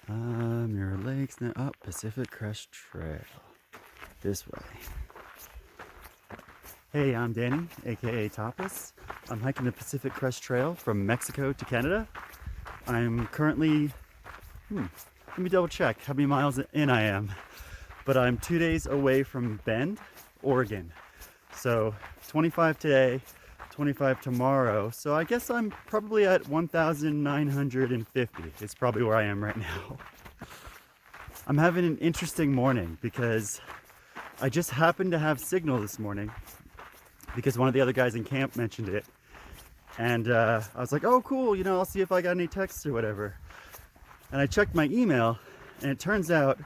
Mirror Lakes, now up Pacific Crest Trail. This way. Hey, I'm Danny, aka Tapas. I'm hiking the Pacific Crest Trail from Mexico to Canada. I'm currently, let me double check how many miles in I am. But I'm 2 days away from Bend, Oregon. So 25 today, 25 tomorrow. So I guess I'm probably at 1,950. It's probably where I am right now. I'm having an interesting morning because I just happened to have signal this morning because one of the other guys in camp mentioned it. And I was like, oh cool, you know, I'll see if I got any texts or whatever. And I checked my email and it turns out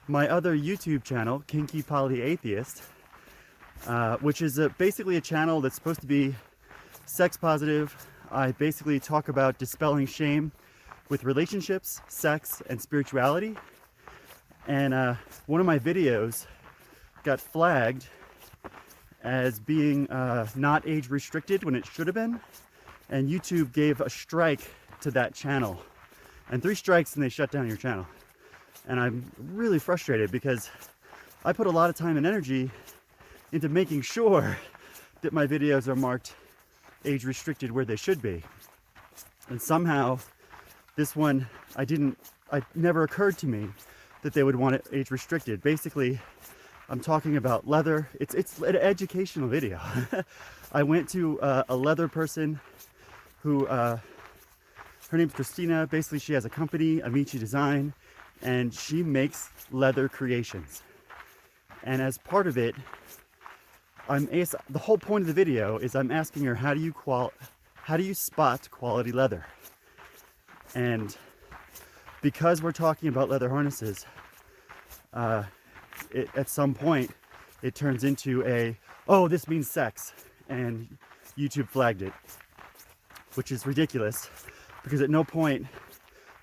my other YouTube channel, Kinky Poly Atheist, which is basically a channel that's supposed to be sex positive. I basically talk about dispelling shame with relationships, sex, and spirituality. And one of my videos got flagged as being not age restricted when it should have been. And YouTube gave a strike to that channel. And 3 strikes and they shut down your channel. And I'm really frustrated because I put a lot of time and energy into making sure that my videos are marked age restricted where they should be. And somehow this one, it never occurred to me that they would want it age restricted. Basically, I'm talking about leather. It's an educational video. I went to a leather person who, her name's Christina. Basically, she has a company, Amici Design, and she makes leather creations. And as part of it, the whole point of the video is I'm asking her, how do you spot quality leather? And because we're talking about leather harnesses, at some point it turns into oh, this means sex, and YouTube flagged it, which is ridiculous because at no point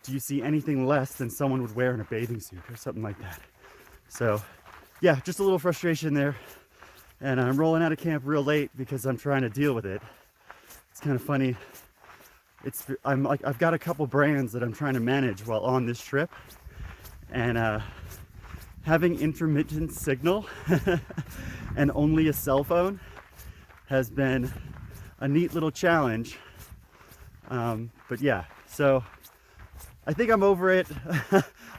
do you see anything less than someone would wear in a bathing suit or something like that. So yeah, just a little frustration there. And I'm rolling out of camp real late because I'm trying to deal with it. It's kind of funny. I've got a couple brands that I'm trying to manage while on this trip. And having intermittent signal and only a cell phone has been a neat little challenge. But yeah, so I think I'm over it.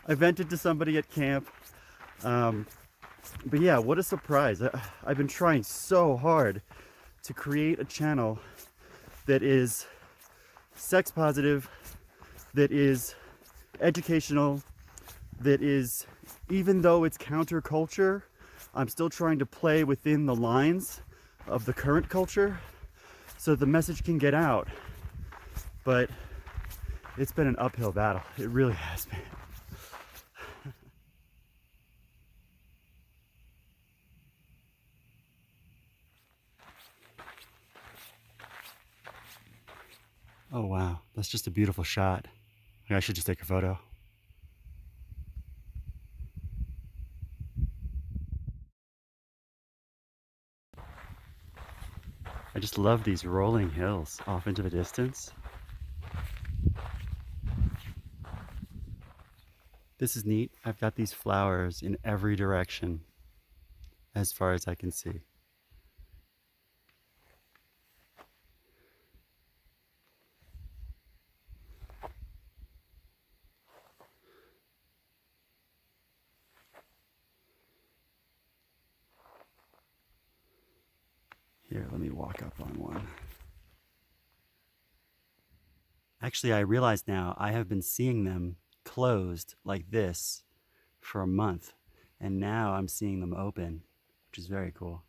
I vented to somebody at camp. But yeah, what a surprise. I've been trying so hard to create a channel that is sex positive, that is educational, that is, even though it's counterculture, I'm still trying to play within the lines of the current culture so the message can get out. But it's been an uphill battle. It really has been. Oh wow, that's just a beautiful shot. I should just take a photo. I just love these rolling hills off into the distance. This is neat. I've got these flowers in every direction as far as I can see. Here, let me walk up on one. Actually, I realize now I have been seeing them closed like this for a month, and now I'm seeing them open, which is very cool.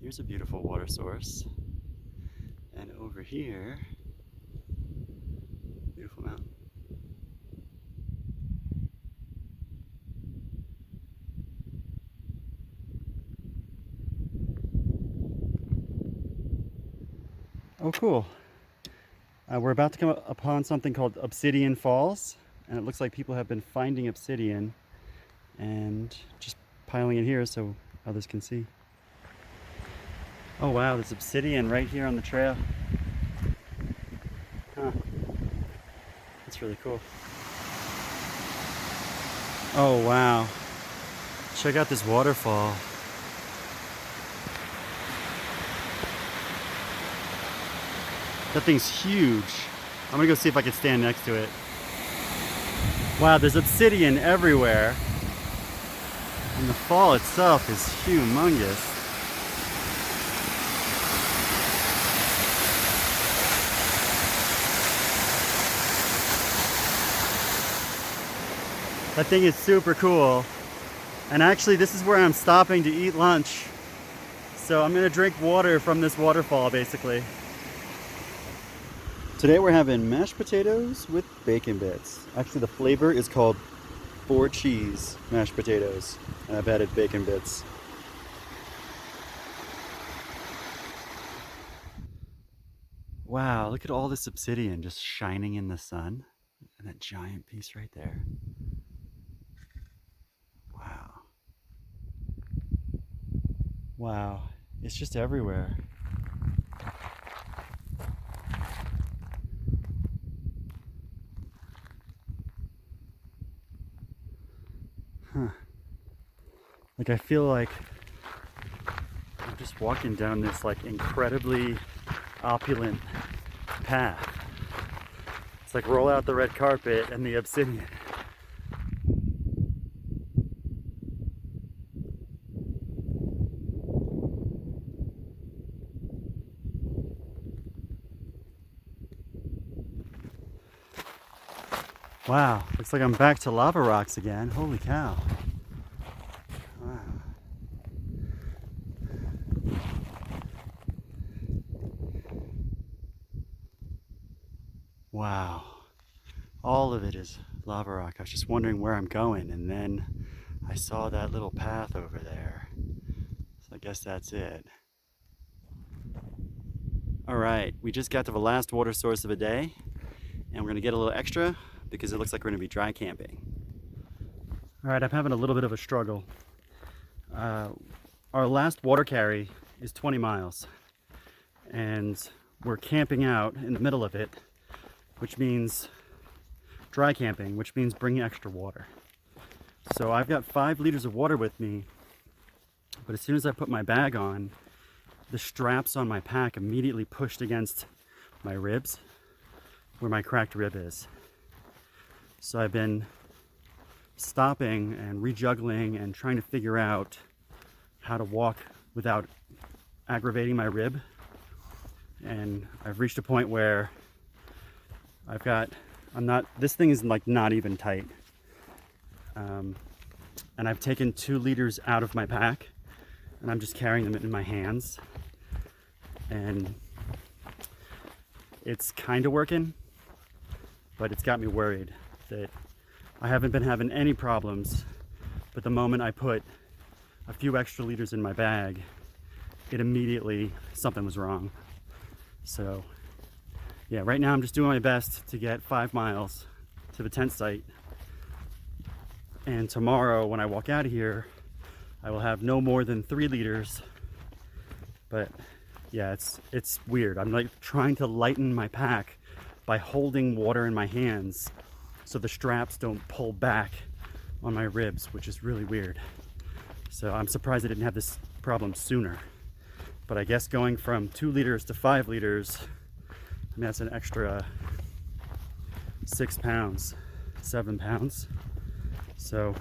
Here's a beautiful water source. And over here, beautiful mountain. Oh, cool. We're about to come upon something called Obsidian Falls, and it looks like people have been finding obsidian and just piling it here so others can see. Oh wow, there's obsidian right here on the trail. Huh. That's really cool. Oh wow. Check out this waterfall. That thing's huge. I'm gonna go see if I can stand next to it. Wow, there's obsidian everywhere. And the fall itself is humongous. That thing is super cool. And actually, this is where I'm stopping to eat lunch. So I'm gonna drink water from this waterfall, basically. Today we're having mashed potatoes with bacon bits. Actually, the flavor is called 4 cheese mashed potatoes. And I've added bacon bits. Wow, look at all this obsidian just shining in the sun. And that giant piece right there. Wow. Wow, it's just everywhere. Huh. Like I feel like I'm just walking down this like incredibly opulent path. It's like roll out the red carpet and the obsidian. Wow, looks like I'm back to lava rocks again. Holy cow. Wow. Wow. All of it is lava rock. I was just wondering where I'm going, and then I saw that little path over there. So I guess that's it. All right, we just got to the last water source of the day, and we're gonna get a little extra because it looks like we're gonna be dry camping. All right, I'm having a little bit of a struggle. Our last water carry is 20 miles, and we're camping out in the middle of it, which means dry camping, which means bringing extra water. So I've got 5 liters of water with me, but as soon as I put my bag on, the straps on my pack immediately pushed against my ribs, where my cracked rib is. So I've been stopping and rejuggling and trying to figure out how to walk without aggravating my rib. And I've reached a point where this thing is like not even tight. And I've taken 2 liters out of my pack and I'm just carrying them in my hands. And it's kind of working, but it's got me worried that I haven't been having any problems, but the moment I put a few extra liters in my bag, it immediately, something was wrong. So yeah, right now I'm just doing my best to get 5 miles to the tent site. And tomorrow when I walk out of here, I will have no more than 3 liters. But yeah, it's weird. I'm like trying to lighten my pack by holding water in my hands so the straps don't pull back on my ribs, which is really weird. So I'm surprised I didn't have this problem sooner. But I guess going from 2 liters to 5 liters, I mean, that's an extra 6 pounds, 7 pounds. So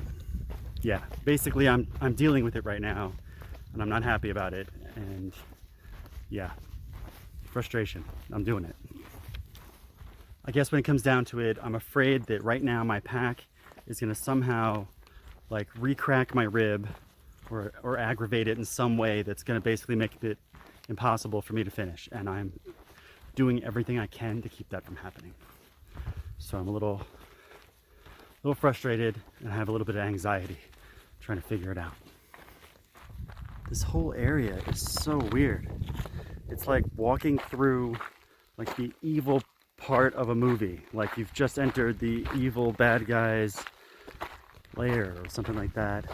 yeah, basically I'm dealing with it right now and I'm not happy about it. And yeah, frustration, I'm doing it. I guess when it comes down to it, I'm afraid that right now my pack is gonna somehow like re-crack my rib or aggravate it in some way that's gonna basically make it impossible for me to finish. And I'm doing everything I can to keep that from happening. So I'm a little frustrated and I have a little bit of anxiety trying to figure it out. This whole area is so weird. It's like walking through like the evil part of a movie. Like you've just entered the evil bad guy's lair or something like that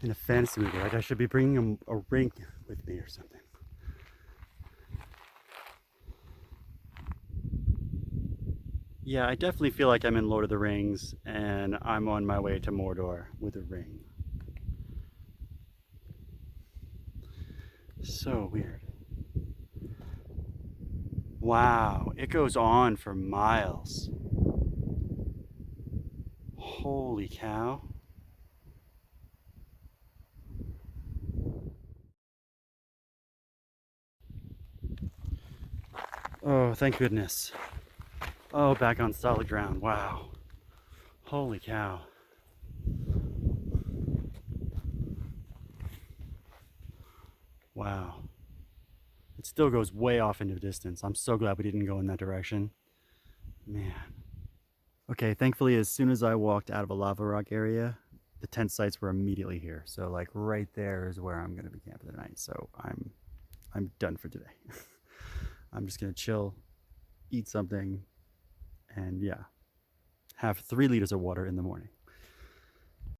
in a fantasy movie. Like I should be bringing a ring with me or something. Yeah, I definitely feel like I'm in Lord of the Rings and I'm on my way to Mordor with a ring. So weird. Wow, it goes on for miles. Holy cow. Oh, thank goodness. Oh, back on solid ground. Wow. Holy cow. Wow. It still goes way off into the distance. I'm so glad we didn't go in that direction. Man. Okay, thankfully, as soon as I walked out of a lava rock area, the tent sites were immediately here. So like right there is where I'm gonna be camping tonight. So I'm done for today. I'm just gonna chill, eat something, and yeah, have 3 liters of water in the morning.